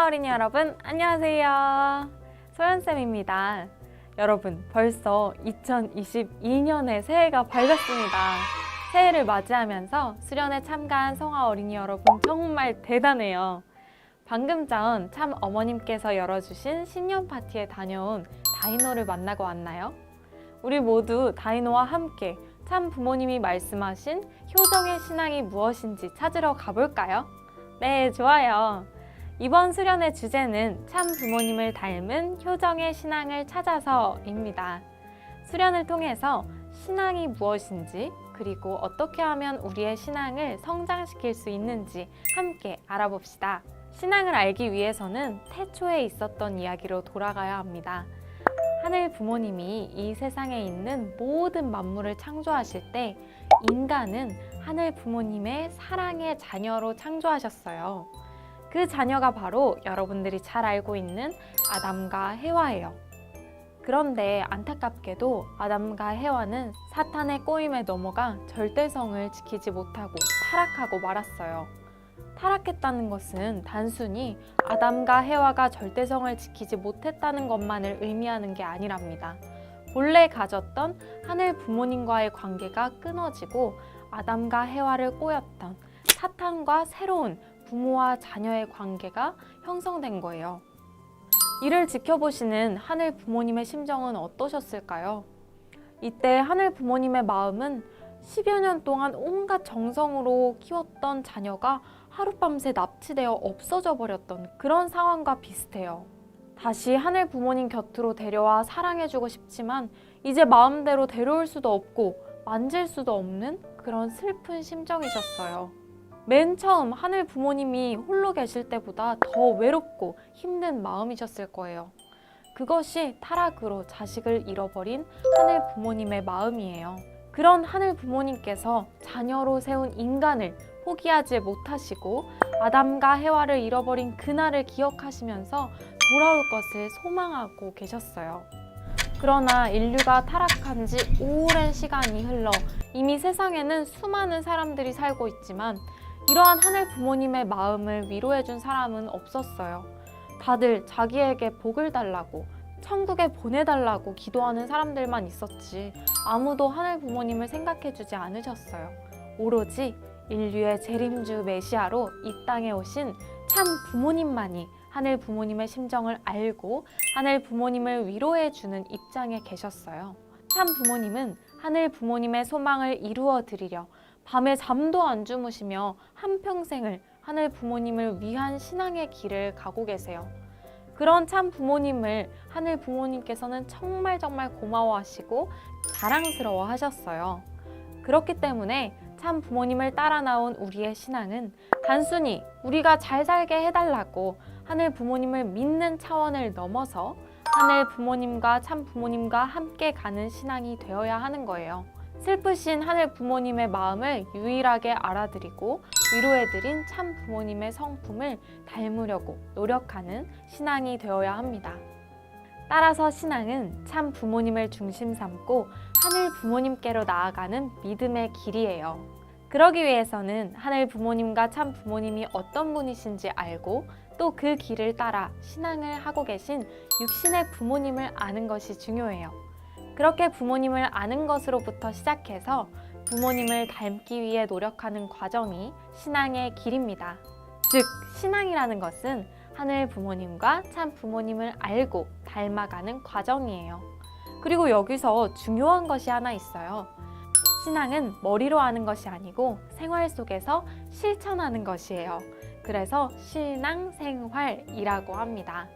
어린이 여러분, 안녕하세요. 소연쌤입니다. 여러분, 벌써 2022년의 새해가 밝았습니다. 새해를 맞이하면서 수련회 참가한 성화 어린이 여러분 정말 대단해요. 방금 전 참 어머님께서 열어주신 신년 파티에 다녀온 다이노를 만나고 왔나요? 우리 모두 다이노와 함께 참 부모님이 말씀하신 효정의 신앙이 무엇인지 찾으러 가볼까요? 네, 좋아요. 이번 수련의 주제는 참 부모님을 닮은 효정의 신앙을 찾아서입니다. 수련을 통해서 신앙이 무엇인지, 그리고 어떻게 하면 우리의 신앙을 성장시킬 수 있는지 함께 알아봅시다. 신앙을 알기 위해서는 태초에 있었던 이야기로 돌아가야 합니다. 하늘 부모님이 이 세상에 있는 모든 만물을 창조하실 때 인간은 하늘 부모님의 사랑의 자녀로 창조하셨어요. 그 자녀가 바로 여러분들이 잘 알고 있는 아담과 해와예요. 그런데 안타깝게도 아담과 해와는 사탄의 꼬임에 넘어가 절대성을 지키지 못하고 타락하고 말았어요. 타락했다는 것은 단순히 아담과 해와가 절대성을 지키지 못했다는 것만을 의미하는 게 아니랍니다. 본래 가졌던 하늘 부모님과의 관계가 끊어지고 아담과 해와를 꼬였던 사탄과 새로운 부모와 자녀의 관계가 형성된 거예요. 이를 지켜보시는 하늘 부모님의 심정은 어떠셨을까요? 이때 하늘 부모님의 마음은 10여 년 동안 온갖 정성으로 키웠던 자녀가 하룻밤새 납치되어 없어져 버렸던 그런 상황과 비슷해요. 다시 하늘 부모님 곁으로 데려와 사랑해주고 싶지만 이제 마음대로 데려올 수도 없고 만질 수도 없는 그런 슬픈 심정이셨어요. 맨 처음 하늘 부모님이 홀로 계실 때보다 더 외롭고 힘든 마음이셨을 거예요. 그것이 타락으로 자식을 잃어버린 하늘 부모님의 마음이에요. 그런 하늘 부모님께서 자녀로 세운 인간을 포기하지 못하시고 아담과 해와를 잃어버린 그날을 기억하시면서 돌아올 것을 소망하고 계셨어요. 그러나 인류가 타락한 지 오랜 시간이 흘러 이미 세상에는 수많은 사람들이 살고 있지만 이러한 하늘 부모님의 마음을 위로해준 사람은 없었어요. 다들 자기에게 복을 달라고, 천국에 보내달라고 기도하는 사람들만 있었지 아무도 하늘 부모님을 생각해주지 않으셨어요. 오로지 인류의 재림주 메시아로 이 땅에 오신 참 부모님만이 하늘 부모님의 심정을 알고 하늘 부모님을 위로해주는 입장에 계셨어요. 참 부모님은 하늘 부모님의 소망을 이루어 드리려 밤에 잠도 안 주무시며 한평생을 하늘 부모님을 위한 신앙의 길을 가고 계세요. 그런 참 부모님을 하늘 부모님께서는 정말 고마워하시고 자랑스러워 하셨어요. 그렇기 때문에 참 부모님을 따라 나온 우리의 신앙은 단순히 우리가 잘 살게 해달라고 하늘 부모님을 믿는 차원을 넘어서 하늘 부모님과 참 부모님과 함께 가는 신앙이 되어야 하는 거예요. 슬프신 하늘 부모님의 마음을 유일하게 알아드리고 위로해드린 참 부모님의 성품을 닮으려고 노력하는 신앙이 되어야 합니다. 따라서 신앙은 참 부모님을 중심 삼고 하늘 부모님께로 나아가는 믿음의 길이에요. 그러기 위해서는 하늘 부모님과 참 부모님이 어떤 분이신지 알고 또 그 길을 따라 신앙을 하고 계신 육신의 부모님을 아는 것이 중요해요. 그렇게 부모님을 아는 것으로부터 시작해서 부모님을 닮기 위해 노력하는 과정이 신앙의 길입니다. 즉, 신앙이라는 것은 하늘 부모님과 참 부모님을 알고 닮아가는 과정이에요. 그리고 여기서 중요한 것이 하나 있어요. 신앙은 머리로 하는 것이 아니고 생활 속에서 실천하는 것이에요. 그래서 신앙생활이라고 합니다.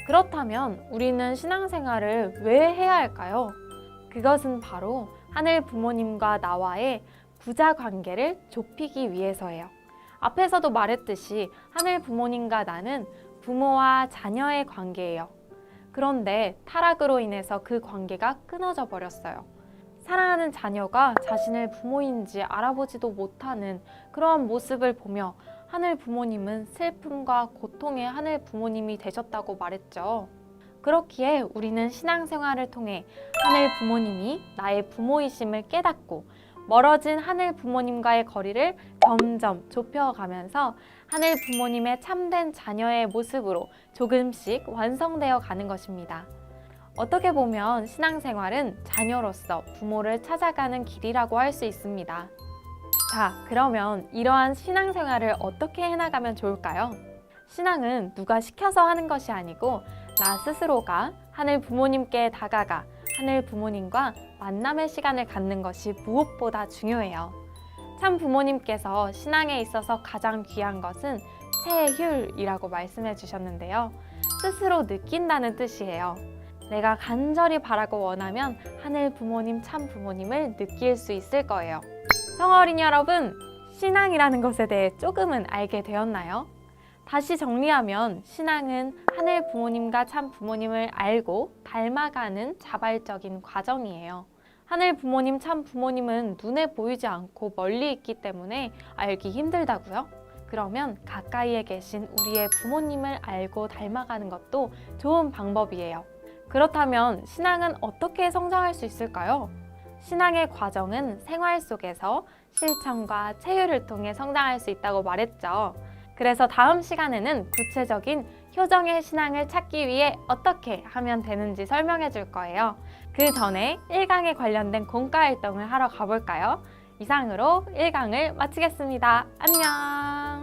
그렇다면 우리는 신앙생활을 왜 해야 할까요? 그것은 바로 하늘 부모님과 나와의 부자 관계를 좁히기 위해서예요. 앞에서도 말했듯이 하늘 부모님과 나는 부모와 자녀의 관계예요. 그런데 타락으로 인해서 그 관계가 끊어져 버렸어요. 사랑하는 자녀가 자신을 부모인지 알아보지도 못하는 그러한 모습을 보며 하늘 부모님은 슬픔과 고통의 하늘 부모님이 되셨다고 말했죠. 그렇기에 우리는 신앙생활을 통해 하늘 부모님이 나의 부모이심을 깨닫고 멀어진 하늘 부모님과의 거리를 점점 좁혀가면서 하늘 부모님의 참된 자녀의 모습으로 조금씩 완성되어 가는 것입니다. 어떻게 보면 신앙생활은 자녀로서 부모를 찾아가는 길이라고 할 수 있습니다. 자, 그러면 이러한 신앙생활을 어떻게 해나가면 좋을까요? 신앙은 누가 시켜서 하는 것이 아니고 나 스스로가 하늘 부모님께 다가가 하늘 부모님과 만남의 시간을 갖는 것이 무엇보다 중요해요. 참 부모님께서 신앙에 있어서 가장 귀한 것은 체휼이라고 말씀해 주셨는데요. 스스로 느낀다는 뜻이에요. 내가 간절히 바라고 원하면 하늘 부모님, 참 부모님을 느낄 수 있을 거예요. 성어린이 여러분, 신앙이라는 것에 대해 조금은 알게 되었나요? 다시 정리하면 신앙은 하늘 부모님과 참 부모님을 알고 닮아가는 자발적인 과정이에요. 하늘 부모님, 참 부모님은 눈에 보이지 않고 멀리 있기 때문에 알기 힘들다고요? 그러면 가까이에 계신 우리의 부모님을 알고 닮아가는 것도 좋은 방법이에요. 그렇다면 신앙은 어떻게 성장할 수 있을까요? 신앙의 과정은 생활 속에서 실천과 체휼을 통해 성장할 수 있다고 말했죠. 그래서 다음 시간에는 구체적인 효정의 신앙을 찾기 위해 어떻게 하면 되는지 설명해 줄 거예요. 그 전에 1강에 관련된 공과 활동을 하러 가볼까요? 이상으로 1강을 마치겠습니다. 안녕!